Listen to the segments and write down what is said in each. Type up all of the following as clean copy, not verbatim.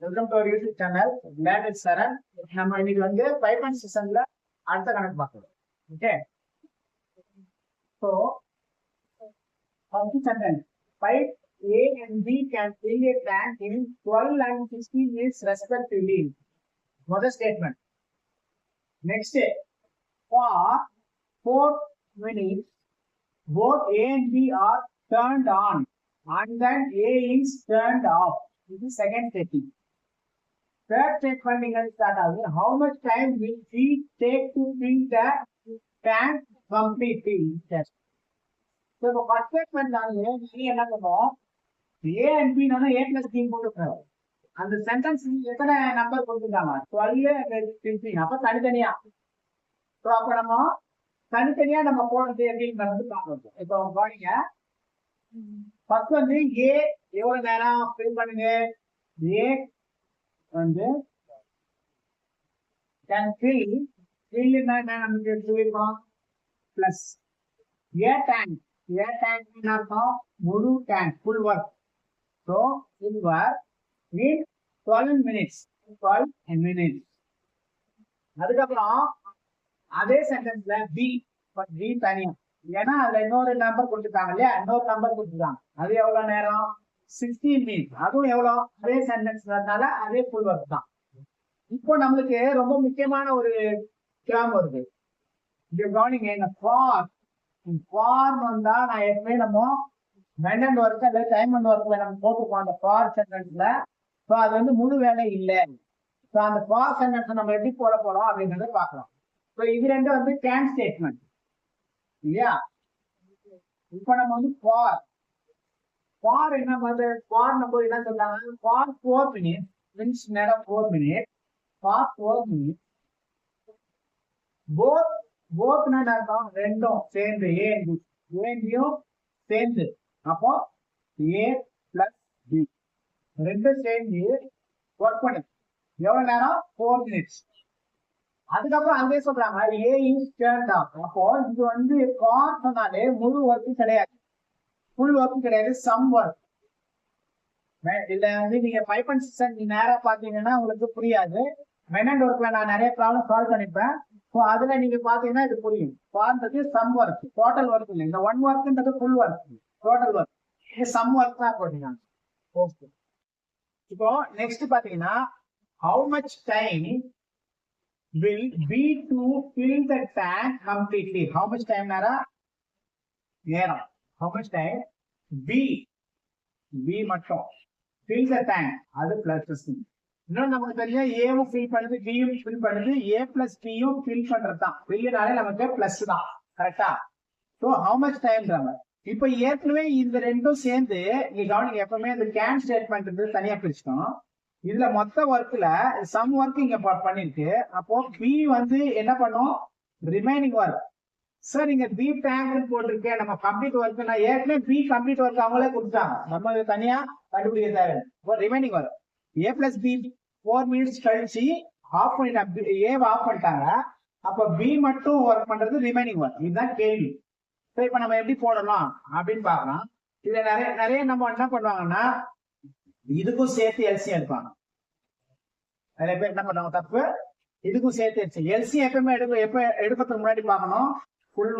Welcome to our YouTube channel லேட் சரண். நம்ம இன்னைக்கு வந்து பைப்பான் செஷன்ல அடுத்த கணக்கு பார்க்கலாம். Okay, so first sentence, pipe A and B can fill a tank in 12 and 16 minutes respectively. முதல் statement. Next, for 4 minutes both A and B are turned on and then A is turned off. This is second statement. Third statement is that how much time will we take to fill the tank completely? Yes. So the first statement is என்ன பண்ணுவோம், A and B நான A plus B போட்டுருக்கோம். அந்த sentence எத்தனை number கொடுத்துருக்காங்க, 12 and 15. அப்ப தனித்தனியா, so அப்ப நம்ம தனித்தனியா நம்ம போடுறது எப்படின்னு பார்க்கணும். இப்போ பாருங்க, ஃபர்ஸ்ட் வந்து ஏ எவ்வளவு நேரம் ஃபில் பண்ணுங்க. ஏ வந்து கேன் ஃபில் என்ன நமக்கு சொல்லிருக்கோம், plus A tank. A tank என்ன இருக்கும், முழு tank, full work. So full work in 12 minutes. 12 minutes. அதுக்கப்புறம் அதே சென்டென்ஸ்ல பி, பி தனியா, ஏன்னா அதுல இன்னொரு நம்பர் கொடுத்துருக்காங்க இல்லையா, இன்னொரு நம்பர் கொடுத்துருக்காங்க. அது எவ்வளவு நேரம், 16 minutes. அதுவும் எவ்வளவு, அதே சென்டென்ஸ்னால அதே ஃபுல் ஒர்க் தான். இப்போ நம்மளுக்கு ரொம்ப முக்கியமான ஒரு டேர்ம் வருது. இங்க கவனிங்க, இந்த ஃபார் வந்தா நான் எப்பவுமே நம்ம மென் ஒர்க் அல்ல டைம் அண்ட் ஒர்க்ல நம்ம போட்டுப்போம் அந்த ஃபார் சென்டென்ஸ்ல. ஸோ அது வந்து முழு வேலை இல்லை. ஸோ அந்த ஃபார் சென்டென்ஸ் நம்ம எப்படி போட போறோம் அப்படின்றத பார்க்கலாம். ஸோ இது ரெண்டு வந்து கேன் ஸ்டேட்மெண்ட் இல்லையா. இப்போ நம்ம வந்து ஃபார் என்ன வந்து, ஃபார் நம்ம என்ன சொல்றாங்க, ஃபார் 4 minutes மீன்ஸ் நேரம் 4 minutes. ஃபார் 4 minutes போத்னா இருக்கும், ரெண்டும் சேர்ந்து ஏயும் சேர்ந்து, அப்போ ஏ பிளஸ் பி ரெண்டும் சேர்ந்து ஒர்க் பண்ணு. எவ்வளவு நேரம், 4 minutes. அதுக்கப்புறம் அங்கே சொல்றாங்க ஏ இஸ் டர்ன்ட் ஆஃப். அப்போ இது வந்து ஃபார் சொன்னாலே முழு ஒர்க்கு கிடையாது, ஃபுல் ஒர்க் கிடையாது, சம் ஒர்க். இல்ல வந்து நீங்க பைப்பான் செஷன் நேரா பாத்தீங்கன்னா உங்களுக்கு புரியாது. மென் அண்ட் ஒர்க்ல நான் நிறைய ப்ராப்ளம் சால்வ் பண்ணிப்பேன். ஸோ அதுல நீங்க பாத்தீங்கன்னா இது புரியும். ஃபார்ன்றது சம் ஒர்க், டோட்டல் ஒர்க் இல்லை. இந்த ஒன் ஒர்க்ன்றது ஃபுல் ஒர்க், டோட்டல் ஒர்க். இது சம் ஒர்க் தான் போட்டீங்க. ஓகே, இப்போ நெக்ஸ்ட் பாத்தீங்கன்னா, how much time will be to fill the tank completely. How much time நேரா, நேரம். How much time b மட்டும் fill the tank, அது பிளஸ். இன்னும் நமக்கு தெரியும், ஏவும் ஃபில் பண்ணுது, பியும் ஃபில் பண்ணுது, ஏ பிளஸ் பியும் ஃபில் பண்றது தான். ஃபில்னாலே நமக்கு பிளஸ் தான், கரெக்டா. ஸோ ஹவு மச் டைம்ன்றாங்க. இப்போ ஏற்கனவே இந்த ரெண்டும் சேர்ந்து நீங்க கவனிங்க, எப்பவுமே இந்த கேன் ஸ்டேட்மெண்ட் தனியா பிரிச்சுட்டோம். இதுல மொத்த ஒர்க்ல சம் ஒர்க் இங்க பண்ணிருக்கு. அப்போ பி வந்து என்ன பண்ணும், ரிமைனிங் ஒர்க். சார் இங்க பி டேங்க் போட்டிருக்கேன், நம்ம கம்ப்ளீட் ஒர்க். நான் ஏற்கனவே பி கம்ப்ளீட் ஒர்க் அவங்களே கொடுத்தாங்க, நம்ம தனியா கண்டுபிடிக்க தேவை. ரிமைனிங் ஒர்க் ஏ பிளஸ் பி 4 minutes கழிச்சு ஆஃப் பண்ணிட்டாங்க, ஏ ஆஃப் பண்ணிட்டாங்க. அப்ப பி மட்டும் ஒர்க் பண்றது ரிமைனிங் ஒர்க். இதுதான் கேள்வி. ஸோ இப்ப நம்ம எப்படி போடலாம் அப்படின்னு பாக்கலாம். இதுல நிறைய நம்ம என்ன பண்ணுவாங்கன்னா, இதுக்கும் சேர்த்து எல்சியம் எடுப்பாங்க. நிறைய பேர் என்ன பண்ணுவாங்க, தப்பு, இதுக்கும் சேர்த்து எல்சியம் எப்பவுமே எடுக்கிறதுக்கு முன்னாடி பார்க்கணும், ஃபுல்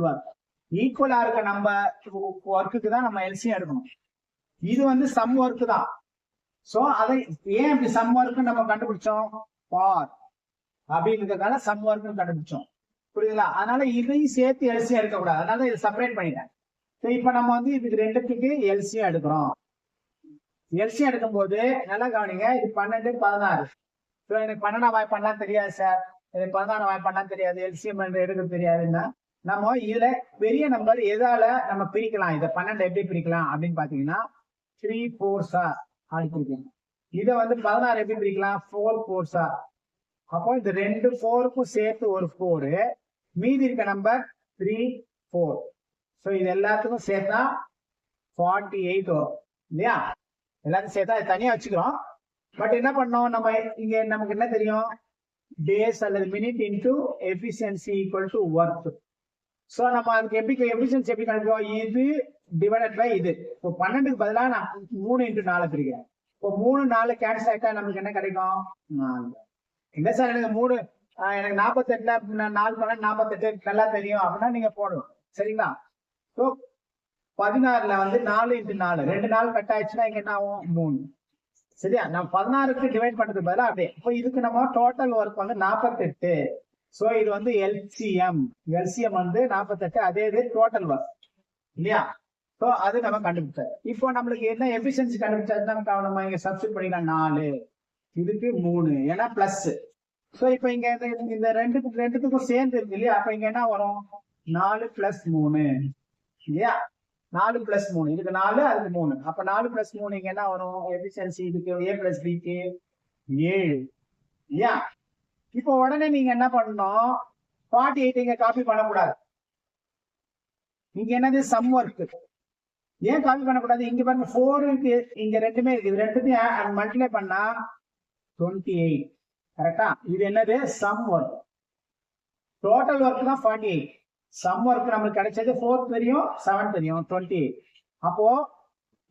ஒர்க் ஈக்குவலா இருக்க நம்ம ஒர்க்குக்கு தான் நம்ம எல்சியம் எடுக்கணும். இது வந்து சம் ஒர்க் தான். சோ அதை ஏன் இப்படி சம் ஒர்க் நம்ம கண்டுபிடிச்சோம், ஃபார் அப்படின்றதுனால சம் ஒர்க் கண்டுபிடிச்சோம், புரியுதுங்களா. அதனால இதையும் சேர்த்து எல்சியம் எடுக்கக்கூடாது, அதனால இதை செப்பரேட் பண்ணிட்டேன். இப்ப நம்ம வந்து இதுக்கு ரெண்டுத்துக்கு எல்சியம் எடுக்கிறோம். எல்சியம் எடுக்கும் போது நல்லா கவனிங்க, இது 12, 16. எனக்கு 12ஆம் வாய்ப்பு பண்ணலாம் தெரியாது சார், எனக்கு 16ஆம் வாய்ப்பு பண்ணலாம் தெரியாது, எல்சியம் எடுக்க தெரியாதுன்னா நம்ம இதுல பெரிய நம்பர் எதால நம்ம பிரிக்கலாம், இதை 12 எப்படி பிரிக்கலாம் அப்படின்னு பாத்தீங்கன்னா 3 4s பிரிக்கலாம். இதை வந்து 16 எப்படி பிரிக்கலாம், 4 4s. அப்போ இந்த 2 4க்கும் சேர்த்து ஒரு 4, மீதி இருக்க நம்பர் 3 4. ஸோ இது எல்லாத்துக்கும் சேர்த்தா 48 வரும் இல்லையா. எல்லாத்தையும் சேர்த்தா அது தனியா வச்சுக்கிறோம். பட் என்ன பண்ணோம், நம்ம இங்க நமக்கு என்ன தெரியும், டேஸ் அல்லது minute into efficiency equal to work. So நம்ம அதுக்கு எப்படி எஃபிஷியன்சி எப்படி கண்டுபிடிப்போம், இது டிவைடட் பை இது. இப்போ 12க்கு பதிலாக நான் 3 into 4 பிரிக்கிறேன். இப்போ 3 4 கேன்சல் ஆயிட்டா நமக்கு என்ன கிடைக்கும்? 4. இல்ல சார் எனக்கு 3 எனக்கு 48 4 48 நல்லா தெரியும் அப்படின்னா நீங்க போடணும். சரிங்களா? ஸோ 16ல வந்து 4 × 4 2 நாள் கட் ஆயிடுச்சுன்னா இங்க என்ன ஆகும்? 3. சரியா? நம்ம 16க்கு டிவைட் பண்றது பதிலா அப்படியே. இப்போ இதுக்கு நம்ம டோட்டல் ஒர்க் வந்து 48. சோ இது வந்து எல்சிஎம் வந்து 48. அதே இது டோட்டல் ஒர்க் இல்லையா? சோ அது நம்ம கண்டுபிடிச்சோம். இப்போ நம்மளுக்கு என்ன எஃபிஷியன்சி கண்டுபிடிச்சா நம்ம இங்க சப்ஸ்டிட் பண்ணிக்கலாம். 4 இதுக்கு 3 ஏன்னா பிளஸ். சோ இப்போ இங்க இந்த ரெண்டுத்துக்கும் சேர்ந்து இருக்கு இல்லையா? அப்ப இங்க என்ன வரும்? 4 + 3 இல்லையா? 4 + 3 இதுக்கு 4 அதுக்கு 3. அப்ப 4 + 3 இங்க என்ன வரும்? எஃபிஷியன்சி இதுக்கு A + B க்கு 7 இல்லையா? இப்போ உடனே நீங்க என்ன பண்ணணும்? 48 இங்க காப்பி பண்ணக்கூடாது. இங்க என்னது? Some work. ஏன் காப்பி பண்ணக்கூடாது? இங்க பாருங்க 4 இங்க ரெண்டுமே இருக்கு. இது ரெண்டுத்தையும் மல்டிப்ளை பண்ணா 28. கரெக்டா? இது என்னது? Some work. டோட்டல் ஒர்க் தான் 48. சம் ஒர்க் நமக்கு கிடைச்சது 4 தெரியும் 7 தெரியும் 28. அப்போ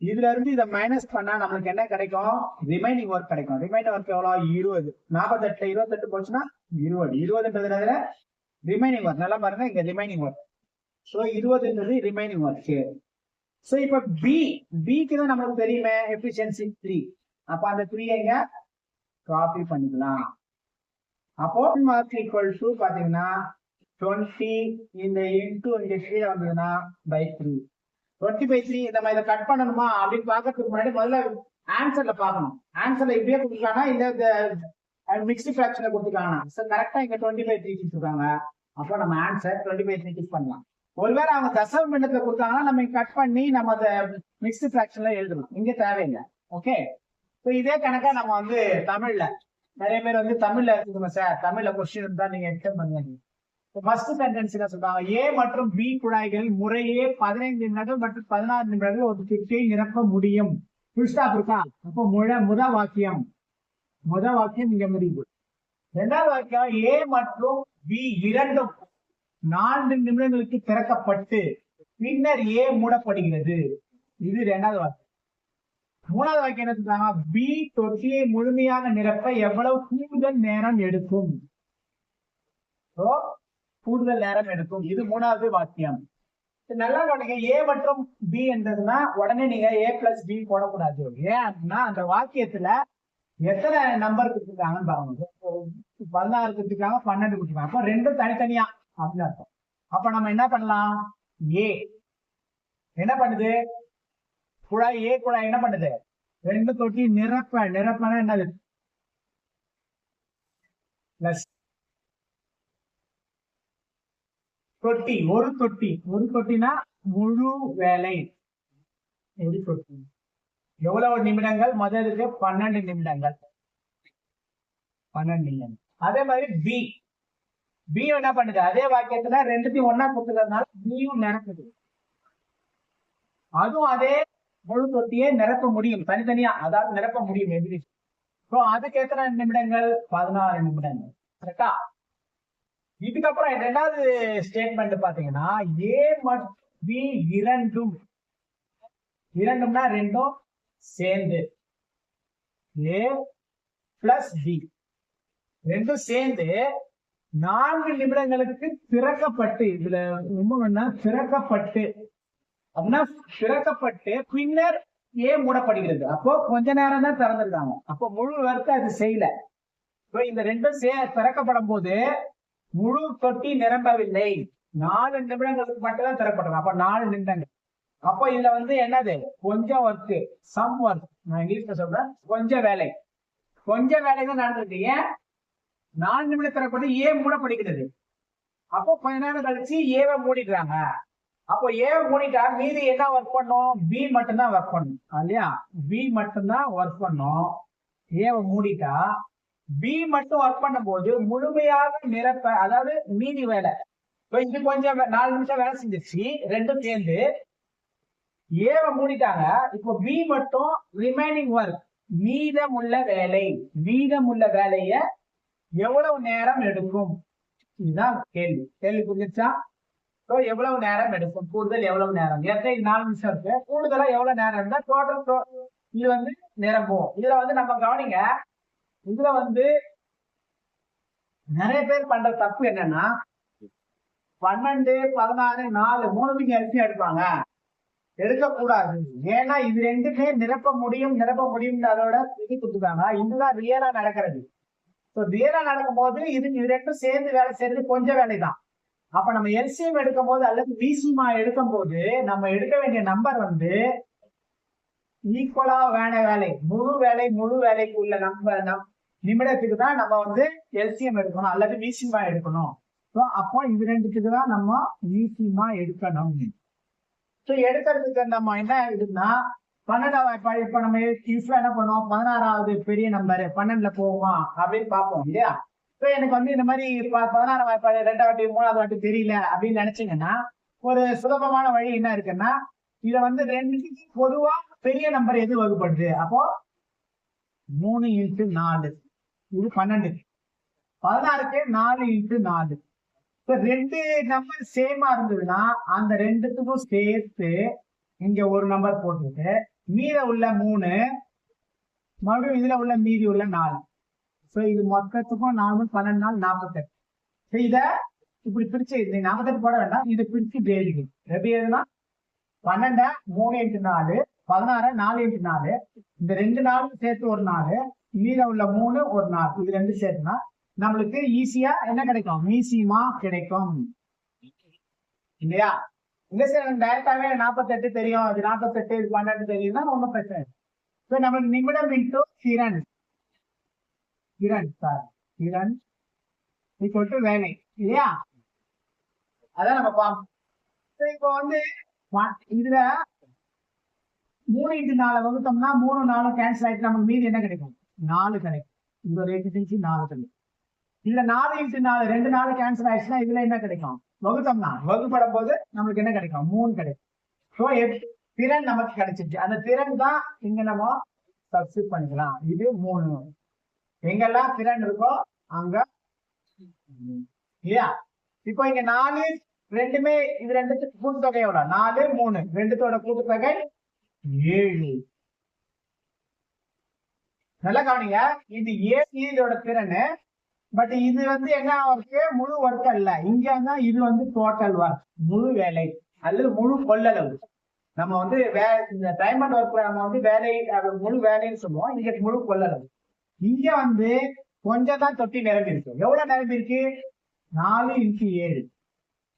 இதுல இருந்து இதை மைனஸ் பண்ணா நமக்கு என்ன கிடைக்கும்? ரிமைனிங் ஒர்க் கிடைக்கும். ரிமைனிங் ஒர்க் எவ்வளவு? 20. 48 28 போச்சுன்னா 20. 20ன்றதுல ரிமைனிங் ஒர்க். நல்லா பாருங்க இங்க ரிமைனிங் ஒர்க். சோ 20ன்றது ரிமைனிங் ஒர்க். சோ இப்ப பிக்கு தான் நமக்கு தெரியுமே எஃபிஷியன்சி 3. அப்ப அந்த 3 எங்க காப்பி பண்ணிக்கலாம். அப்போ மார்க் ஈக்குவல் டு பாத்தீங்கன்னா 20 இந்த இன்டு இங்க கீழே வந்ததுன்னா by 3. 20/3 நம்ம இதை கட் பண்ணணுமா அப்படின்னு பாக்கிறதுக்கு முன்னாடி முதல்ல ஆன்சர்ல பாக்கணும். ஆன்சர்ல இப்படியே கொடுத்துருக்காங்க இல்ல இந்த மிக்ஸ்டு ஃபிராக்ஷன்ல கொடுத்துருக்காங்க. சோ கரெக்டா இங்க 20/3 கொடுத்துருக்காங்க. அப்போ நம்ம ஆன்சர் 20/3 கிளிக் பண்ணலாம். ஒருவேளை அவங்க தசம பின்னத்துல கொடுத்தாங்கன்னா நம்ம கட் பண்ணி நம்ம அதை மிக்ஸ்டு ஃபிராக்ஷன்ல எழுதணும். இங்க தேவையில்லை. ஓகே. ஸோ இதே கணக்கா நம்ம வந்து தமிழ்ல நிறைய பேர் வந்து தமிழ்ல இருக்குங்க சார், தமிழ்ல கொஸ்டின் இருந்தா நீங்க எக்ஸ்டெண்ட் பண்ணுங்க. ஃபர்ஸ்ட் சென்டென்ஸ் என்ன சொல்றாங்க? ஏ மற்றும் பி குழாய்கள் முறையே 15 நிமிடங்கள் மற்றும் 16 நிமிடங்கள் ஒரு திட்டை நிரப்ப முடியும். ஃபுல் ஸ்டாப் இருக்கா? அப்போ முத வாக்கியம் இங்க முடிவு. இரண்டாவது வாக்கியம் ஏ மற்றும் பி இரண்டும் 4 நிமிடங்களுக்கு திறக்கப்பட்டு பின்னர் ஏ மூடப்படுகிறது. இது இரண்டாவது வாக்கியம். மூணாவது வாக்கியம் என்ன சொல்றாங்க? பி தொட்டியை முழுமையாக நிரப்ப எவ்வளவு கூடுதல் நேரம் எடுக்கும்? கூடுதல் நேரம் எடுக்கும். இது மூணாவது வாக்கியம். நல்லா கவனிங்க. ஏ மற்றும் பி என்றதுன்னா உடனே நீங்க A + B போடக்கூடாது. ஏன் அப்படின்னா அந்த வாக்கியத்துல எத்தனை நம்பர் கொடுத்துருக்காங்கன்னு பாருங்க. 16 கொடுத்துருக்காங்க 12 கொடுத்துருக்காங்க. அப்போ ரெண்டும் தனித்தனியா அப்படின்னு அர்த்தம். அப்ப நம்ம என்ன பண்ணலாம்? ஏ என்ன பண்ணுது? குழாய் ஏ குழாய் என்ன பண்ணுது? 2 தொட்டி நிரப்பனா என்னது? பிளஸ் தொட்டி ஒரு தொட்டினா முழு வேலை. ஒரு தொட்டி எவ்வளவு நிமிடங்கள்? முதலுக்கு 12 நிமிடங்கள். அதே மாதிரி பி என்ன பண்ணுது? அதே வாக்கியத்துல ரெண்டுத்தையும் ஒன்னா கொடுத்துக்கிறதுனால பியும் நிரப்புது. அதுவும் அதே முழு தொட்டியை நிரப்ப முடியும் தனித்தனியா, அதாவது நிரப்ப முடியும் எப்படி? அதுக்கு எத்தனை நிமிடங்கள்? 16 நிமிடங்கள். கரெக்டா? இதுக்கப்புறம் இரண்டாவது ஸ்டேட்மெண்ட் பாத்தீங்கன்னா ஏ மற்றும் பி இரண்டும்னா ரெண்டும் சேர்ந்து ஏ பிளஸ் பி ரெண்டும் சேர்ந்து 4 நிமிடங்களுக்கு திறக்கப்பட்டு, இதுல ரொம்ப திறக்கப்பட்டு அப்படின்னா திறக்கப்பட்டு பின்னர் ஏ மூடப்படுகிறது. அப்போ கொஞ்ச நேரம் தான் திறந்திருக்காங்க. அப்போ முழு ஒர்க் அது செய்யல. இந்த ரெண்டும் திறக்கப்படும் போது முழு தொட்டி நிரம்பவில்லை. 4 நிமிடங்களுக்கு மட்டும்தான் திறக்கப்படும். அப்ப 4 நிமிடங்கள். அப்போ இதுல வந்து என்னது? கொஞ்சம் ஒர்க், சம் ஒர்க். நான் இங்கிலீஷ்ல சொல்றேன், கொஞ்சம் வேலை தான் நடந்திருக்கு. ஏன்? 4 நிமிடம் திறக்கப்பட்டு ஏ மூடப்படுகிறது. அப்போ கொஞ்ச நேரம் கழிச்சு ஏவை மூடிடுறாங்க. அப்போ ஏவை மூடிட்டா மீதி என்ன ஒர்க் பண்ணும்? பி மட்டும்தான் ஒர்க் பண்ணும் இல்லையா? பி மட்டும்தான் ஒர்க் பண்ணும். ஏவை மூடிட்டா பி மட்டும் ஒர்க் பண்ணும் போது முழுமையாக நிரப்ப, அதாவது மீதி வேலை. இது கொஞ்சம் 4 நிமிஷம் வேலை செஞ்சிருச்சு ரெண்டும் சேர்ந்து. ஏவை மூடிட்டாங்க. இப்போ பி மட்டும் ரிமைனிங் ஒர்க், மீதமுள்ள வேலைய எவ்வளவு நேரம் எடுக்கும்? இதுதான் கேள்வி புரிஞ்சிச்சா? எவ்வளவு நேரம் எடுக்கும்? கூடுதல் எவ்வளவு நேரம்? ஏற்கனவே 4 நிமிஷம் இருக்கு, கூடுதலா எவ்வளவு நேரம் இருந்தா டோட்டல் இது வந்து நிரம்பும். இதுல வந்து நம்ம கவனிங்க, இதுல வந்து நிறைய பேர் பண்ற தப்பு என்னன்னா 12, 16, 4 மூணுத்துக்கு எல்சிஎம் எடுப்பாங்க. எடுக்கக்கூடாது. ஏன்னா இது ரெண்டுமே நிரப்ப முடியும் அதோட இது கொடுத்துருக்காங்க. இதுதான் ரியலா நடக்கிறது. ரியலா நடக்கும் போது இது ரெண்டும் சேர்ந்து வேலை செய்யறது கொஞ்சம் வேலைதான். அப்ப நம்ம எல்சிஎம் எடுக்கும் போது அல்லது பிசிமா எடுக்கும் போது நம்ம எடுக்க வேண்டிய நம்பர் வந்து ஈக்குவலா வேலை முழு வேலைக்கு உள்ள நிமிடத்துக்கு தான் நம்ம வந்து எல்சிஎம் எடுக்கணும் அல்லது விசிமா எடுக்கணும். அப்போ இது ரெண்டுத்துக்கு தான் நம்ம விசிமா எடுக்கணும். எடுக்கிறதுக்கு நம்ம என்ன இருக்குன்னா 12ஆம் வாய்ப்பாடு. இப்ப நம்ம என்ன பண்ணுவோம், 16வது பெரிய நம்பர் 12ல போகுமா அப்படின்னு பார்ப்போம் இல்லையா. எனக்கு வந்து இந்த மாதிரி 16ஆம் வாய்ப்பாடு 2வது வாட்டி 3வது வாட்டி தெரியல அப்படின்னு நினைச்சீங்கன்னா ஒரு சுலபமான வழி என்ன இருக்குன்னா, இத வந்து 2க்கு பொதுவா பெரிய நம்பர் எது வகுப்படுது. அப்போ 3 × 4 இது 12. 16க்கு 4 × 4. ரெண்டு நம்பர் சேமா இருந்ததுன்னா அந்த ரெண்டுத்துக்கும் சேர்த்து இங்க ஒரு நம்பர் போட்டுட்டு மீத உள்ள 3 மறுபடியும் இதுல உள்ள மீதி உள்ள 4. இது மொத்தத்துக்கும் 4 12 நாள் 48. இத இப்படி பிரிச்சு 48 போட வேண்டாம், இதை பிரிச்சு பேருக்கு எப்படி எதுனா 12 3 × 4 16 4 × 4 இந்த 2 நாளும் சேர்த்து ஒரு 4 மீத உள்ள 3 ஒரு 4 இது ரெண்டு சேர்த்துனா நம்மளுக்கு ஈஸியா என்ன கிடைக்கும், மீசிமா கிடைக்கும் இல்லையா. இந்த சைடு டைரக்டாவே 48 தெரியும், அது 48 இது 12 தெரியும்னா ஒன்றும் பிரச்சனை இல்லை. நம்மளுக்கு நிமிடம் இன்டூ திறன் வேலை இல்லையா, அதான் நம்ம பார்ப்போம். இப்போ வந்து இதுல 3 × 4 வகுத்தோம்னா 3 4 கேன்சல் ஆயிட்டு நமக்கு மீதி என்ன கிடைக்கும், 4 கிடைக்கும். இந்த ஒரு 4 கிடைக்கும். இல்ல 4 × 4 2 4 கேன்சல் ஆயிடுச்சுன்னா இதுல என்ன கிடைக்கும், வகுத்தோம்னா வகுப்படும் போது நம்மளுக்கு என்ன கிடைக்கும், 3 கிடைக்கும். திறன் நமக்கு கிடைச்சிருச்சு. அந்த திறன் தான் இங்க நம்ம சப்ஸ்டிட் பண்ணிக்கலாம். இது 3 எங்கெல்லாம் திறன் இருக்கோ அங்க இல்லையா. இப்போ இங்க 4 ரெண்டுமே இது ரெண்டுத்துக்கு கூட்டுத்தொகை எவ்வளவு, 4 3 ரெண்டுத்தோட கூட்டுத்தொகை 7. நல்லா கவனிங்க, இது 7 இதோட திறன். பட் இது வந்து என்ன ஒர்க்கு, முழு ஒர்க் அல்ல. இங்க தான் இது வந்து டோட்டல் ஒர்க், முழு வேலை அல்லது முழு கொள்ளளவு. நம்ம வந்து இந்த டைமண்ட் ஒர்க்ல நம்ம வந்து வேலை முழு வேலைன்னு சொல்லுவோம், இங்க முழு கொள்ளளவு. இங்க வந்து கொஞ்சம் தான் தொட்டி நிரம்பி இருக்கு. எவ்வளவு நிரம்பி இருக்கு, 4 × 7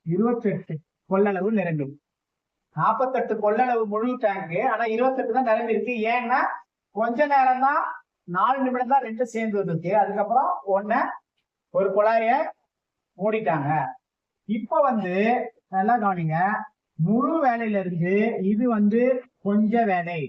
28 கொள்ளளவு நிரம்பி. 48 கொள்ளளவு முழு டேங்க், ஆனா 28 தான் நிரம்பி இருக்கு. ஏன்னா கொஞ்ச நேரம் தான் 4 நிமிடம் தான் ரெண்டு சேர்ந்து வந்துருக்கு. அதுக்கப்புறம் ஒரு குழாய மூடிட்டாங்க. இப்ப வந்து நல்லா கவனிங்க, முழு வேலையில இருந்து இது வந்து கொஞ்ச வேலை,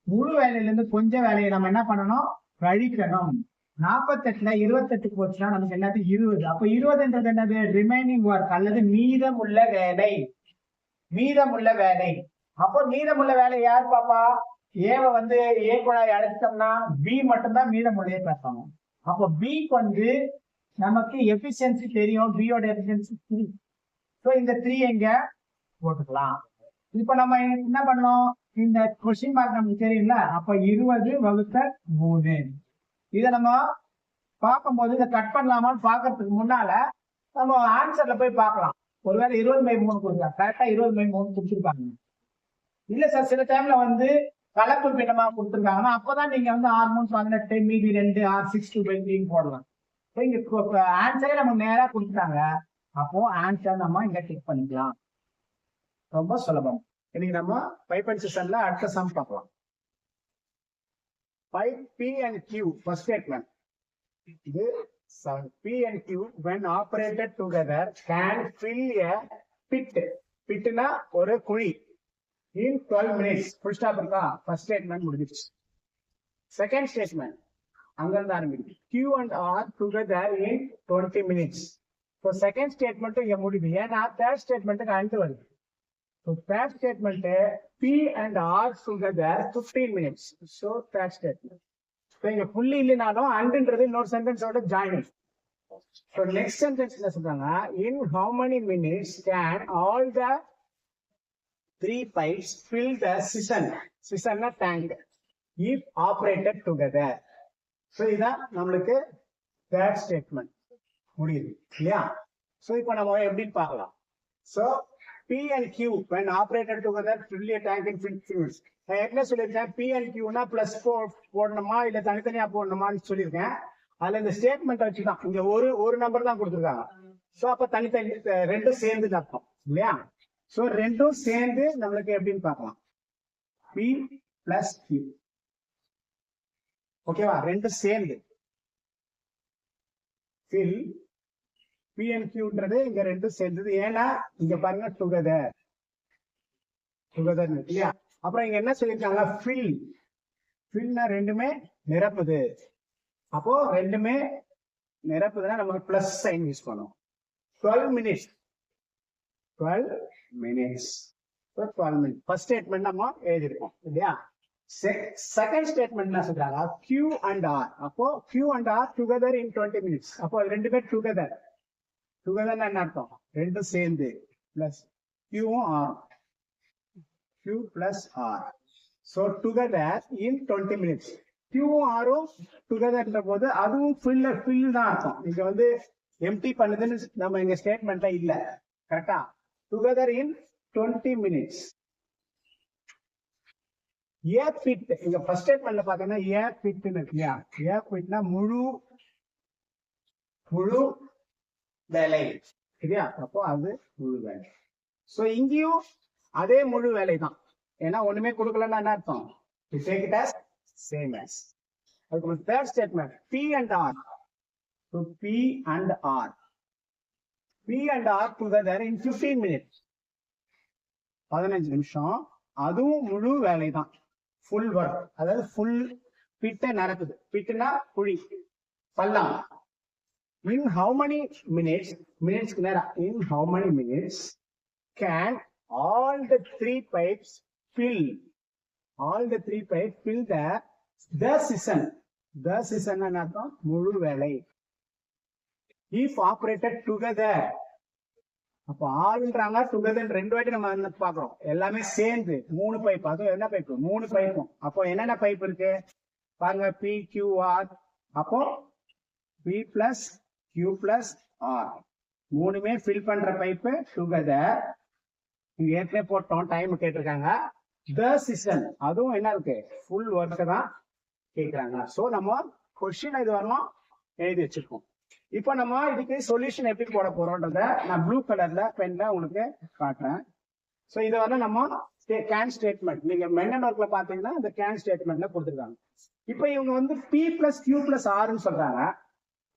முழு வேலையில இருந்து கொஞ்ச வேலையை நம்ம என்ன பண்ணணும், கழிக்கணும். 48ல 28 போச்சுன்னா நமக்கு எல்லாத்தையும் 20. அப்ப 20ன்றது என்னது, ரிமைனிங் ஒர்க் அல்லது மீதமுள்ள வேலை. அப்போ மீதமுள்ள வேலை யார் பாப்பா, ஏவை வந்து ஏ குழாய் அடைச்சிட்டோம்னா பி மட்டும்தான் மீதமுள்ளையே பேசுவாங்க. அப்போ பிக்கு வந்து நமக்கு எஃபிஷியன்சி தெரியும், பியோட எஃபிஷியன்சி 3. இந்த 3 எங்க போட்டுக்கலாம். இப்ப நம்ம என்ன பண்ணோம், இந்த கொஸ்டின் மார்க் நமக்கு தெரியும்ல. அப்ப 20 / 3 இதை நம்ம பார்க்கும்போது இதை கட் பண்ணலாமான்னு பாக்குறதுக்கு முன்னால நம்ம ஆன்சர்ல போய் பார்க்கலாம். ஒருவேளை 20/3 கொடுங்க, கரெக்டா 20/3 கொடுத்துருப்பாங்க. இல்ல சார் சில டைம்ல வந்து கலப்பு பின்னமா கொடுத்துருக்காங்கன்னா அப்பதான் நீங்க வந்து 6 3 18 மீதி 2 6 6 2/3 போடலாம். இங்க ஆன்சரே நம்ம நேரா கொடுத்துட்டாங்க. அப்போ ஆன்சர் நம்ம இங்க கிளிக் பண்ணிக்கலாம். ரொம்ப சுலபம். இன்னைக்கு நம்ம பைப் செஷன்ல அடுத்த சம் பார்க்கலாம். Pipe P and Q first statement. இது P and Q when operated together can fill a pit. pitனா ஒரு குழி in 12 minutes. full stop இருக்கா, first statement முடிஞ்சிருச்சு. செகண்ட் ஸ்டேட்மெண்ட் அங்க இருந்து ஆரம்பிக்குது. Q and R together in 20 minutes. so second statement இங்க முடியுது. ஏன்னா தேர்ட் ஸ்டேட்மெண்ட்டுக்கு ஆன்சர் வருது. so third statement P and R together 15 minutes. so third statement. so இங்க புள்ளி இல்லைனாலும் அண்ட்ன்றது இன்னொரு சென்டென்ஸோட ஜாயின். so next sentence என்ன சொல்றாங்க, in how many minutes can all the 3 pipes fill the cistern. cistern tank. if operated together. So இதான் நம்மளுக்கு third statement முடியுது இல்லையா? சோ இப்போ நம்ம எப்படின்னு பார்க்கலாம். So P and Q when operated together fill a tank in 50 minutes. நான் என்ன சொல்லியிருக்கேன், P and Q னா +4 போடணுமா இல்ல தனித்தனியா போடணுமான்னு சொல்லியிருக்கேன். அதுல இந்த ஸ்டேட்மெண்ட் வச்சுதான் இங்க ஒரு நம்பர் தான் கொடுத்துருக்காங்க. சோ அப்ப தனித்தனி ரெண்டும் சேர்ந்து அர்த்தம் இல்லையா? சோ ரெண்டும் சேர்ந்து நம்மளுக்கு எப்படின்னு பார்க்கலாம். P plus Q. ஓகேவா? ரெண்டும் சேர்ந்து fill P and Qன்றது இங்க ரெண்டும் சேர்ந்தது. ஏன்னா இங்க பாருங்க டுகெதர் இல்லையா? அப்புறம் இங்க என்ன சொல்லிருக்காங்க, ஃபில்னா ரெண்டுமே நிரப்புது. அப்போ ரெண்டுமே நிரப்புதுன்னா நம்ம பிளஸ் சைன் யூஸ் பண்ணுவோம். 12 minutes ஃபர்ஸ்ட் ஸ்டேட்மெண்ட் நம்ம எழுதிருக்கோம் இல்லையா? செகண்ட் ஸ்டேட்மெண்ட் என்ன சொல்றாங்க, Q and R. அப்போ Q and R together in 20 minutes. அப்போ ரெண்டுமே டுகெதர் என்ன அர்த்தம், ரெண்டும் சேர்ந்து plus Q plus R. So together in 20 minutes. Q R டுகெதர்ன்ற போது அதுவும் ஃபில் தான் அர்த்தம். இங்க வந்து எம்டி பண்ணுதுன்னு நம்ம இங்க ஸ்டேட்மெண்ட்ல இல்ல. கரெக்டா? டுகெதர் இன் 20 minutes. ஏ ஃபிட் இங்க ஃபர்ஸ்ட் ஸ்டேட்மெண்ட்ல பாத்தீங்கன்னா ஏ ஃபிட்னு இருக்கு இல்லையா? ஏ ஃபிட்னா முழு வேலை இல்லையா? அப்போ அது முழு வேலை. சோ இங்கேயும் அதே முழு வேலை தான். ஏன்னா ஒண்ணுமே கொடுக்கலன்னா என்ன அர்த்தம், you take it as same as. அதுக்கு third statement P and R. So P and R together in 15 minutes. 15 நிமிஷம். அதுவும் முழு வேலை தான், ஃபுல் ஒர்க். அதாவது ஃபுல் பிட்ட நடக்குது. பிட்னா குழி, பள்ளம். In how many minutes? In how many minutes can all the three pipes fill the season? The season அர்த்தம் முழு வேலை. If operated together. அப்போ ஆள்ன்றாங்க டுகெதர் ரெண்டு வாட்டி நம்ம பாக்குறோம். எல்லாமே சேர்ந்து 3 பைப். அதுவும் என்ன பைப்? 3 பைப்பும். அப்போ என்னென்ன பைப் இருக்கு பாருங்க, PQR. அப்போ P plus Q plus R மூணுமே ஃபில் பண்ற பைப்பு டுகெதர். இங்க ஏற்கனவே போட்டோம், டைம் கேட்டிருக்காங்க. The season அதுவும் என்ன இருக்கு, ஃபுல் ஒர்க் தான் கேட்கிறாங்க. சோ நம்ம கொஸ்டின் இது வரலாம் எழுதி வச்சிருக்கோம். இப்போ நம்ம இதுக்கு சொல்யூஷன் எப்படி போட போறோம்ன்றத நான் ப்ளூ கலர்ல பென்ல உங்களுக்கு காட்டுறேன். சோ இதை வந்து நம்ம கேன் ஸ்டேட்மெண்ட், நீங்க மென் ஒர்க்ல பாத்தீங்கன்னா இந்த கேன் ஸ்டேட்மெண்ட்ல கொடுத்துருக்காங்க. இப்போ இவங்க வந்து P plus Q plus Rன்னு சொல்றாங்க.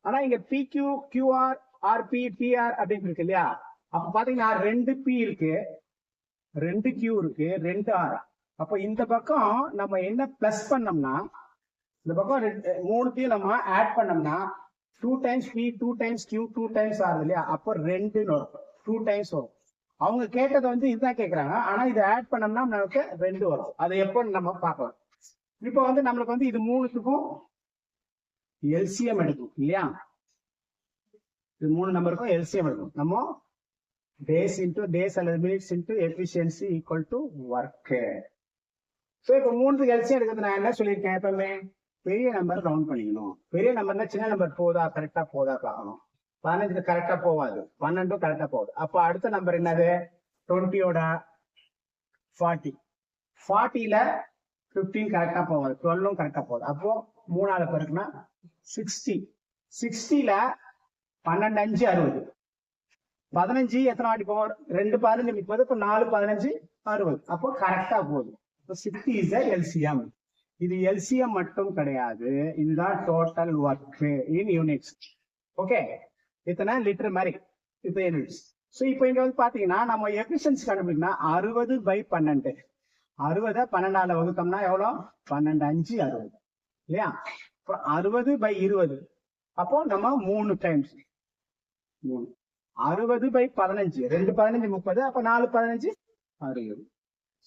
ஆனா இங்க PQ, QR, RP, PR அப்படின்னு இருக்கு இல்லையா? அப்ப பாத்தீங்கன்னா 2 P இருக்கு, 2 Q இருக்கு, 2 R. அப்போ இந்த பக்கம் நம்ம என்ன பிளஸ் பண்ணோம்னா, இந்த பக்கம் 3த்தையும் நம்ம ஆட் பண்ணோம்னா 2 times P, 2 times Q, 2 times R இல்லையா? அப்போ 2 வரும், 2 times வரும். அவங்க கேட்டதை வந்து இதுதான் கேட்கறாங்க. ஆனா இதை ஆட் பண்ணோம்னா நமக்கு 2 வரும். அதை எப்போ நம்ம பார்க்கலாம். இப்போ வந்து நம்மளுக்கு வந்து இது 3த்துக்கும் எல்சிஎம் எடுக்கும் இல்லையா? இது 3 நம்பருக்கும் எல்சிஎம் எடுக்கும். நம்ம டேஸ் இன்டூ டேஸ் அல்லது minutes into efficiency equal to work. So இப்போ 3க்கு எல்சிஎம் எடுக்கிறது நான் என்ன சொல்லியிருக்கேன், எப்பவுமே பெரிய நம்பர் ரவுண்ட் பண்ணிக்கணும். பெரிய நம்பர்னா சின்ன நம்பர் போதா கரெக்டா போதா பார்க்கணும். 15 கரெக்டா போவாது, 12 கரெக்டா போகுது. அப்போ அடுத்த நம்பர் என்னது, 20யோட 40, 40ல 15 கரெக்டா போவாது, 12 கரெக்டா போகுது. அப்போ 3ஆல பெருக்குனா 60, 60ல 12 5 60, 15 எத்தனை வாட்டி போவோம், 2 15 30, இப்போ 4 15 60. அப்போ கரெக்டா போகுது. 60 இஸ் எல்சிஎம். இது எல்சிஎம் மட்டும் கிடையாது, இதுதான் total work in units. Okay, இத்தனை லிட்டர் மாதிரி இது யூனிட்ஸ். ஸோ இப்போ இங்க வந்து பாத்தீங்கன்னா நம்ம எஃபிஷியன்சி கண்டுபிடிக்கணும். 60/12, 60 12ஆல வகுத்தோம்னா எவ்வளோ, 12 5 60 இல்லையா? 60/20, அப்போ நம்ம 3 டைம்ஸ் 60/15, 2 15 30, அப்போ 4 15 60.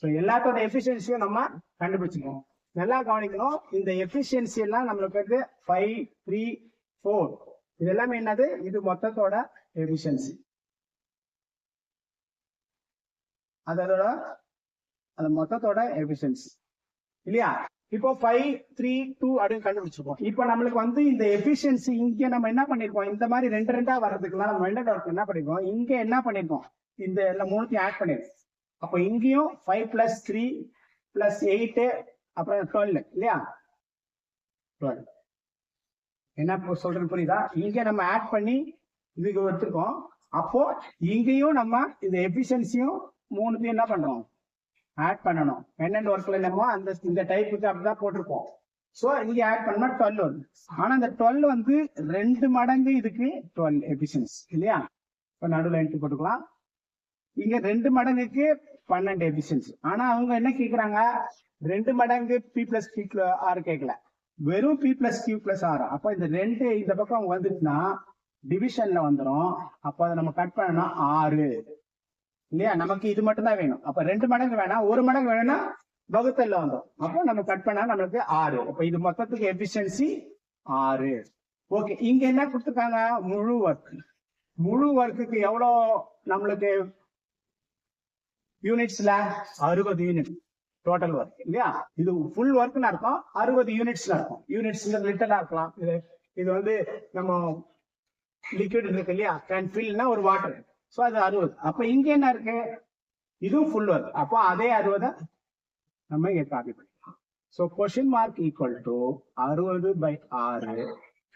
ஸோ எல்லாத்தோட எஃபிஷியன்சியும் நம்ம கண்டுபிடிச்சிக்கணும். நல்லா கவனிக்கணும். இந்த எஃபிஷியன்சி எல்லாம் நம்மளுக்கு வந்து 5 3 4 இது எல்லாமே என்னது, இது மொத்தத்தோட எஃபிஷியன்சி. அதோட அது மொத்தத்தோட எஃபிஷியன்சி இல்லையா? இப்போ 5 3 2 அப்படின்னு கண்டுபிடிச்சிருக்கோம். இப்போ நம்மளுக்கு வந்து இந்த எஃபிஷியன்சி இங்க நம்ம என்ன பண்ணிருக்கோம், இந்த மாதிரி ரெண்டு ரெண்டா வர்றதுக்குலாம் நம்ம என்ன பண்ணிருக்கோம், இங்க என்ன பண்ணிருக்கோம், இந்த எல்லாம் மூணுத்தையும் ஆட் பண்ணிருக்கோம். அப்போ இங்கேயும் 5 + 3 + 8 அப்புறம் 12 இல்லையா, 12. என்ன சொல்றேன்னு புரியுதா? இங்க நம்ம ஆட் பண்ணி இதுக்கு வச்சிருக்கோம். அப்போ இங்கேயும் நம்ம இந்த எஃபிஷியன்சியும் மூணுத்தையும் என்ன பண்றோம், ஆட் பண்ணணும். என்னென்ன ஒர்க்ல என்னமோ அந்த இந்த டைப்புக்கு அப்படிதான் போட்டிருப்போம். ஸோ இங்க ஆட் பண்ணா 12 வருது. ஆனா இந்த 12 வந்து 2 மடங்கு இதுக்கு 12 எஃபிஷியன்சி இல்லையா. இப்போ நடுவில் என்ட்ரி போட்டுக்கலாம். இங்க 2 மடங்குக்கு 12 எஃபிஷியன்சி. ஆனா அவங்க என்ன கேட்கறாங்க, 2 மடங்கு P + Q R கேட்கல, வெறும் P + Q + R. அப்ப இந்த 2 இந்த பக்கம் வந்துச்சுன்னா டிவிஷன்ல வந்துடும். அப்ப அதை நம்ம கட் பண்ணா 6 இல்லையா. நமக்கு இது மட்டும் தான் வேணும். அப்ப 2 மடங்கு வேணாம், 1 மடங்கு வேணும்னா வகுத்தல்ல வந்துடும். அப்போ நம்ம கட் பண்ணா நம்மளுக்கு 6. அப்ப இது மொத்தத்துக்கு எஃபிஷியன்சி 6. ஓகே, இங்க என்ன கொடுத்துருக்காங்க, முழு ஒர்க். முழு ஒர்க்குக்கு எவ்வளவு நம்மளுக்கு யூனிட்ஸ்ல 60 யூனிட் டோட்டல் ஒர்க் இல்லையா. இது ஃபுல் ஒர்க்னு அர்த்தம், 60 யூனிட்ஸ் இருக்கும். யூனிட்ஸ் லிட்டரா இருக்கலாம். இது வந்து நம்ம லிக்விட் இருக்கு இல்லையா, கேன் ஃபில்னா ஒரு வாட்டர். ஸோ அது 60. அப்ப இங்க என்ன இருக்கு, இதுவும் ஃபுல் ஒர்க். அப்போ அதே 60 நம்ம இங்க காப்பி பண்ணிக்கலாம். So question mark equal to 60/6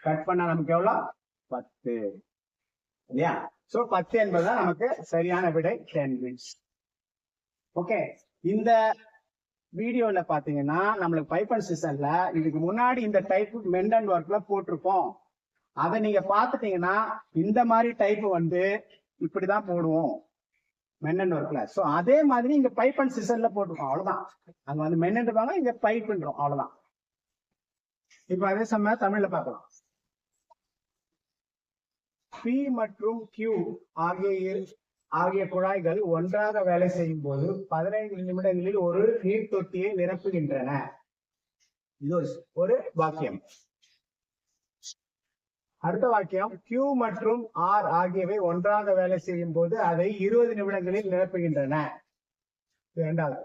cut பண்ணா நமக்கு எவ்வளவு, 10 இல்லையா. ஸோ 10 என்பதுதான் நமக்கு சரியான விடை, 10 மினிட்ஸ். ஓகே, இந்த வீடியோல பாத்தீங்கன்னா நம்மளுக்கு பைப்பன் சிஸ்டம்ல இதுக்கு முன்னாடி இந்த டைப் மெண்டன்ட் ஒர்க்ல போட்டிருப்போம். அதை நீங்க பாத்துட்டீங்கன்னா இந்த மாதிரி டைப் வந்து இப்படிதான் போடுவோம் மெண்டன்ட் ஒர்க்ல. சோ அதே மாதிரி இங்க பைப்பன் சிஸ்டம்ல போட்டிருக்கோம், அவ்வளவுதான். அங்க வந்து மெண்டன்ட் வாங்க, இங்க பைப்ன்றோம், அவ்வளவுதான். இப்ப அதே சமயம் தமிழ்ல பார்க்கலாம். P மற்றும் Q ஆகிய குழாய்கள் ஒன்றாக வேலை செய்யும் போது 15 நிமிடங்களில் ஒரு நீர் தொட்டியை நிரப்புகின்றன. இது ஒரு வாக்கியம். அடுத்த வாக்கியம், Q மற்றும் R ஆகியவை ஒன்றாக வேலை செய்யும் போது அதை 20 நிமிடங்களில் நிரப்புகின்றன. இரண்டாவது,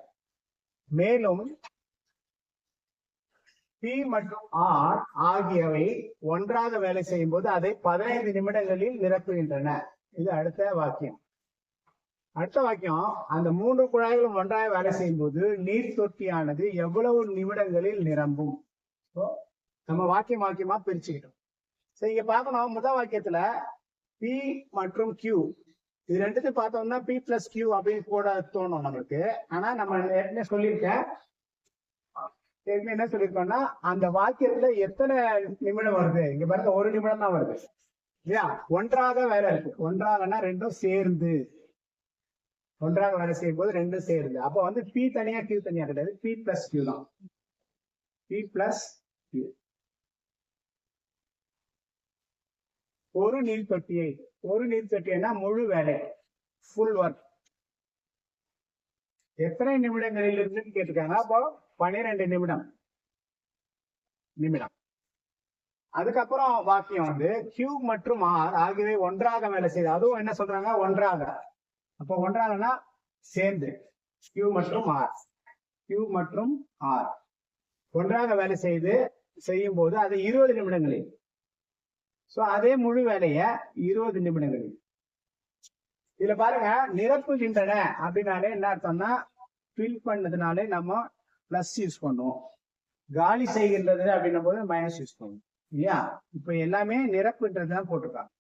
மேலும் P மற்றும் R ஆகியவை ஒன்றாக வேலை செய்யும் போது அதை 15 நிமிடங்களில் நிரப்புகின்றன. இது அடுத்த வாக்கியம். அடுத்த வாக்கியம், அந்த 3 குழாய்களும் ஒன்றாக வேலை செய்யும் போது நீர் தொட்டியானது எவ்வளவு நிமிடங்களில் நிரம்பும். நம்ம வாக்கியமா பிரிச்சுக்கிட்டோம். சரி, இங்க பார்க்கணும். முதல் வாக்கியத்துல P மற்றும் Q இது ரெண்டுத்தையும் பார்த்தோம்னா P + Q அப்படின்னு கூட தோணும் நம்மளுக்கு. ஆனா நம்ம ஏற்கனவே சொல்லியிருக்கேன், என்ன சொல்லியிருக்கோம்னா அந்த வாக்கியத்துல எத்தனை நிமிடம் வருது, இங்க பாருங்க 1 நிமிடம் தான் வருது இல்லையா. ஒன்றாக வேலை இருக்கு, ஒன்றாகனா ரெண்டும் சேர்ந்து, ஒன்றாக வேலை செய்யும் போது ரெண்டும் சேர்ந்து. அப்போ வந்து P தனியா Q தனியா கிடையாது, P + Q தான். P + Q. ஒரு நீர் தொட்டியைனா முழு வேலை, ஃபுல் ஒர்க். எத்தனை நிமிடங்களில் இருந்து கேட்டிருக்காங்க. அப்போ 12 நிமிடம். அதுக்கப்புறம் வாக்கியம் வந்து Q மற்றும் R ஆகியவை ஒன்றாக வேலை செய்யுது. அதுவும் என்ன சொல்றாங்க, ஒன்றாக. அப்போ ஒன்றாகனா சேர்ந்து, Q மற்றும் R ஒன்றாக வேலை செய்யும் போது அது 20 நிமிடங்களில். சோ அதே முழு வேலைய 20 நிமிடங்களில். இதுல பாருங்க, நிரப்புகின்றன அப்படின்னாலே என்ன அர்த்தம்னா ஃபில் பண்ணதுனாலே நம்ம பிளஸ் யூஸ் பண்ணுவோம், காலி செய்கின்றது அப்படின்னும் போது மைனஸ் யூஸ் பண்ணுவோம் இல்லையா. இப்ப எல்லாமே நிரப்புன்றதுதான் போட்டிருக்காங்க.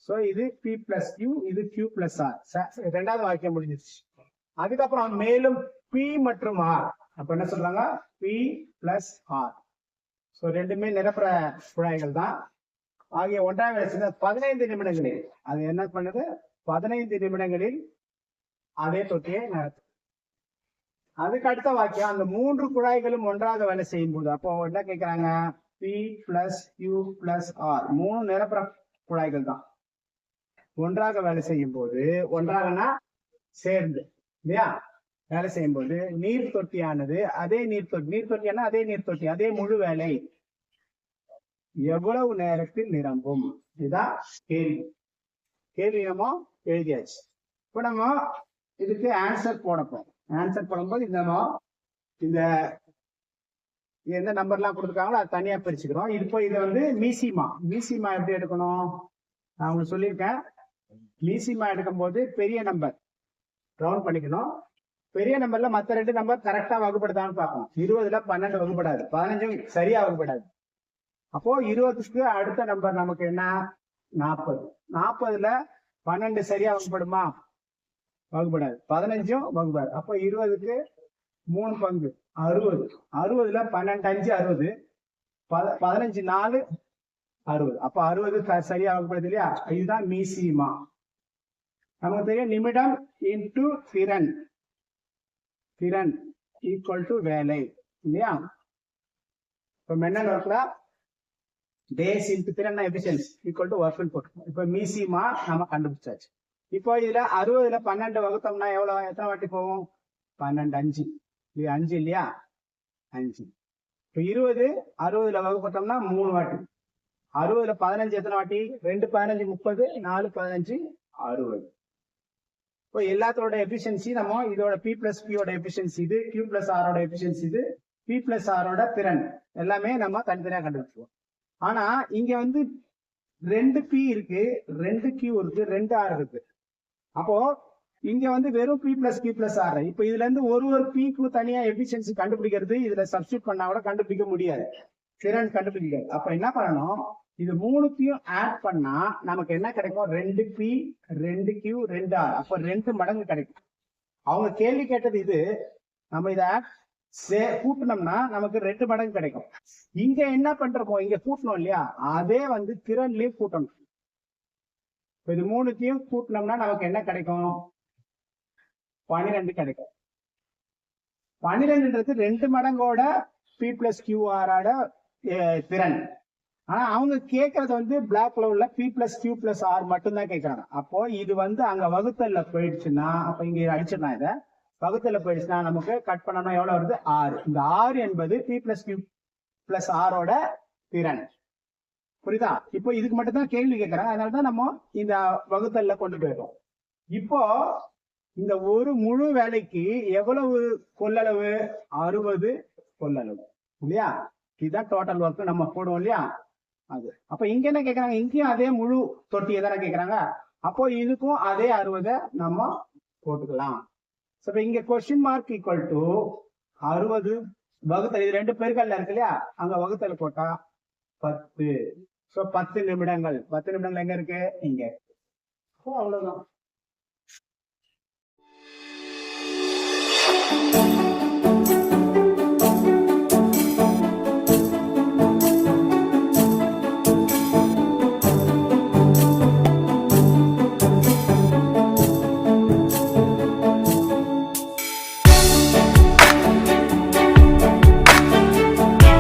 சோ இது P + Q, இது Q + R. ரெண்டாவது வாக்கியம் முடிஞ்சிருச்சு. அதுக்கப்புறம் மேலும் P மற்றும் R. அப்ப என்ன சொல்றாங்க, P + R. சோ ரெண்டுமே நிரப்புற குழாய்கள் தான். ஆகிய ஒன்றாக வேலை செய்த 15 நிமிடங்களில் அது என்ன பண்ணுது, 15 நிமிடங்களில் அதே தொட்டியை நடத்து. அதுக்கு அடுத்த வாக்கியம், அந்த 3 குழாய்களும் ஒன்றாக வேலை செய்யும் போது, அப்போ என்ன கேட்கிறாங்க, P + Q + R 3 நிரப்புற குழாய்கள் தான் ஒன்றாக வேலை செய்யும் போது, ஒன்றாகனா சேர்ந்து இல்லையா, வேலை செய்யும் போது நீர் தொட்டியானது அதே அதே முழு வேலை எவ்வளவு நேரத்தில் நிரம்பும். இதுதான் கேள்வி நம்ம எழுதியாச்சு. இப்ப நம்ம இதுக்கு ஆன்சர் போடப்போம். ஆன்சர் போடும்போது இந்த எந்த நம்பர்லாம் கொடுத்துருக்காங்களோ அது தனியா பிரிச்சுக்கிறோம். இப்போ இது வந்து மீசிமா. மீசிமா எப்படி எடுக்கணும் நான் உங்களுக்கு சொல்லியிருக்கேன். மீசிமா எடுக்கும் போது பெரிய நம்பர் ரவுண்ட் பண்ணிக்கணும். பெரிய நம்பர்ல மத்த ரெண்டு நம்பர் கரெக்டா வகுப்படுதான்னு பார்க்கணும். 20ல 12 வகுப்படாது, 15 சரியா வகுப்படாது. அப்போ 20க்கு அடுத்த நம்பர் நமக்கு என்ன 40. 40ல 12 சரியா வகுப்படுமா? வகுப்படாது. 15 வகுப்படாது. அப்போ 20க்கு 3 பங்கு 60. 60ல 12 5 60, 15 4 60. அப்ப 60 சரியா வகுப்படுது இல்லையா? இதுதான் மீசிமா. நமக்கு தெரியும் நிமிடம் இன்டு திறன். திறன் ஈக்குவல் டு வேலை இல்லையா? இப்ப மென்னல் ஒர்க்ல டேஸ் இன்டு திறன் எஃபிஷியன்சி ஈக்குவல் டு ஒர்க் போட்டு இப்ப மீசிமா நம்ம கண்டுபிடிச்சாச்சு. இப்போ இதுல 60ல 12 வகுத்தோம்னா எவ்வளவு, எத்தனை வாட்டி போகும்? 12 5 இது 5 இல்லையா? 5. இப்ப 20 60ல வகுப்பட்டோம்னா 3 வாட்டி. 60ல 15 எத்தனை வாட்டி? 2 15 30, 4 15 60. இப்போ எல்லாத்தோட எஃபிஷியன்சி நம்ம இதோட P பிளஸ் Qயோட எஃபிஷியன்சி இது, Q பிளஸ் Rோட எஃபிஷியன்சி இது, P பிளஸ் Rோட திறன் எல்லாமே நம்ம தனித்தனியா கண்டுபிடிச்சிருவோம். ஆனா இங்க வந்து 2 P இருக்கு, 2 Q இருக்கு, 2 R இருக்கு. அப்போ இங்க வந்து வெறும் P plus Q plus R. இப்ப இதுல இருந்து ஒரு Pக்கு தனியா எஃபிஷியன்சி கண்டுபிடிக்கிறது இதுல சப்ஸ்டியூட் பண்ணா கூட கண்டுபிடிக்க முடியாது, திறன் கண்டுபிடிக்காது. அப்ப என்ன பண்ணணும், இது 3த்தையும் ஆட் பண்ணா நமக்கு என்ன கிடைக்கும்? 2P 2Q 2R. அப்ப 2 மடங்கு கிடைக்கும். அவங்க கேள்வி கேட்டது இது. நம்ம இத கூட்டணும்னா நமக்கு 2 மடங்கு கிடைக்கும். இங்க என்ன பண்றோமோ இங்க கூட்டணும் இல்லையா, அதே வந்து திறன்லயும் கூட்டணும். இது 3த்தையும் கூட்டினோம்னா நமக்கு என்ன கிடைக்கும்? 12 கிடைக்கும். 12ன்றது 2 மடங்கோட P பிளஸ் QRோட திறன். ஆனா அவங்க கேட்கறது வந்து பிளாக்ல உள்ள P plus Q plus R மட்டும் தான் கேட்கறாங்க. அப்போ இது வந்து அங்க வகுத்தல்ல போயிடுச்சுன்னா, அப்ப இங்க அடிச்சிடலாம். இத வகுத்தல்ல போயிடுச்சுன்னா நமக்கு கட் பண்ணணும் எவ்வளவு வருது? 6. இந்த 6 என்பது P பிளஸ் Q பிளஸ் Rோட திறன். புரியுதா? இப்போ இதுக்கு மட்டும் தான் கேள்வி கேட்கறாங்க, அதனாலதான் நம்ம இந்த வகுத்தல்ல கொண்டு போயிடும். இப்போ இந்த ஒரு முழு வேலைக்கு எவ்வளவு கொள்ளளவு? 60 கொள்ளளவு இல்லையா? இதுதான் டோட்டல் ஒர்க் நம்ம போடுவோம் இல்லையா? அது அப்ப இங்க என்ன கேக்குறாங்க? இங்கேயும் அதே முழு தொட்டியை தானே கேக்குறாங்க. அப்போ இதுக்கும் அதே 60 நம்ம போட்டுக்கலாம். இங்க கொஸ்டின் மார்க் ஈக்குவல் டு 60 வகுத்தல், இது 2 பெருக்கல்ல இருக்கு இல்லையா, அங்க வகுத்தல் போட்டா 10. 10 நிமிடங்கள். 10 நிமிடங்கள் எங்க இருக்கு? இங்க. அவ்வளவுதான்.